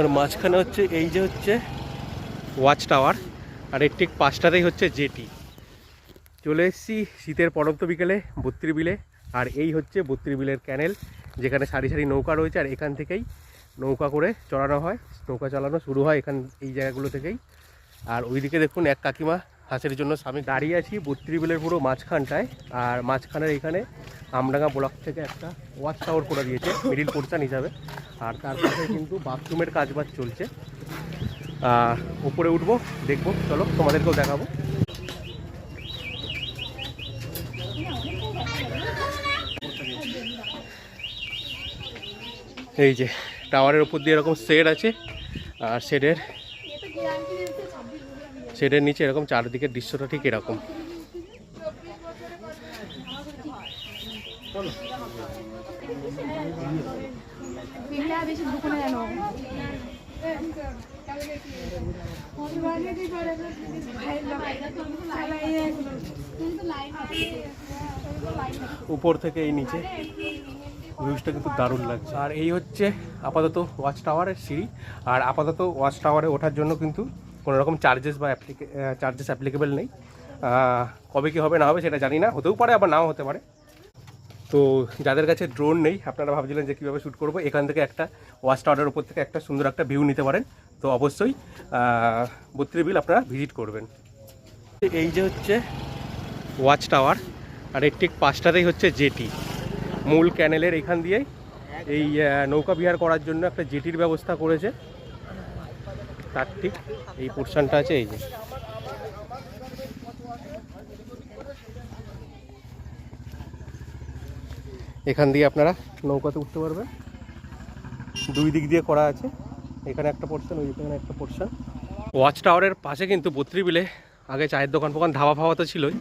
আর মাঝখানে হচ্ছে এই যে হচ্ছে ওয়াচ টাওয়ার, আর এর ঠিক পাশটাতেই হচ্ছে জেটি। চলে এসেছি শীতের পরন্ত বিকেলে বত্রি বিলে। আর এই হচ্ছে বত্রি বিলের ক্যানেল, যেখানে সারি সারি নৌকা রয়েছে। আর এখান থেকেই নৌকা করে চড়ানো হয়, নৌকা চালানো শুরু হয় এই জায়গাগুলো থেকেই। আর ওইদিকে দেখুন এক কাকিমা হাঁসের জন্য আমি দাঁড়িয়ে আছি বত্রি বিলের পুরো মাঝখানটায়। আর মাঝখানের এইখানে আমডাঙ্গা ব্লক থেকে একটা ওয়াচ টাওয়ার করে দিয়েছে মিডিল পোর্শন হিসাবে। আর তার পাশে কিন্তু বাথরুমের কাজবাজ চলছে। উপরে উঠবো, দেখবো, চলো তোমাদেরকেও দেখাবো। এই যে টাওয়ারের উপর দিয়ে এরকম শেড আছে, আর শেডের নিচে এরকম চারদিকের দৃশ্যটা ঠিক এরকম। উপর থেকে এই নিচে ভিউজটা কিন্তু দারুণ লাগছে। আর এই হচ্ছে আপাতত ওয়াচ টাওয়ারের সিঁড়ি। আর আপাতত ওয়াচ টাওয়ারে ওঠার জন্য কিন্তু কোনো রকম চার্জেস অ্যাপ্লিকেবল নেই। কবে কী হবে না হবে সেটা জানি না, হতেও পারে আবার নাও হতে পারে। তো যাদের কাছে ড্রোন নেই, আপনারা ভাবছিলেন যে কীভাবে শ্যুট করবো, এখান থেকে একটা ওয়াচ টাওয়ারের উপর থেকে একটা সুন্দর একটা ভিউ নিতে পারেন। তো অবশ্যই বত্রি বিল আপনারা ভিজিট করবেন। এই যে হচ্ছে ওয়াচ টাওয়ার, আর এর ঠিক পাশটাতেই হচ্ছে জেটি। মূল ক্যানেলের এখান দিয়েই এই নৌকা বিহার করার জন্য একটা জেটির ব্যবস্থা করেছে। তার ঠিক এই পোর্শনটা আছে এই যে। এখান দিয়ে আপনারা নৌকাতে উঠতে পারবেন, দুই দিক দিয়ে করা আছে। এখানে একটা পোর্শন, ওইখানে একটা পোর্শন। ওয়াচ টাওয়ারের পাশে কিন্তু বত্রি বিলে আগে চায়ের দোকান ধাবা ফাওয়া তো ছিলই,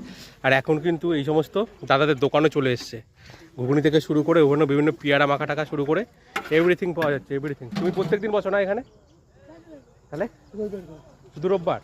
আর এখন কিন্তু এই সমস্ত দাদাদের দোকানও চলে এসছে। ঘুগনি থেকে শুরু করে ওখানে বিভিন্ন পিয়ারা মাখা টাকা শুরু করে এভরিথিং পাওয়া যাচ্ছে, এভরিথিং। তুমি প্রত্যেক দিন বসো না এখানে? তাহলে শুধু রোববার?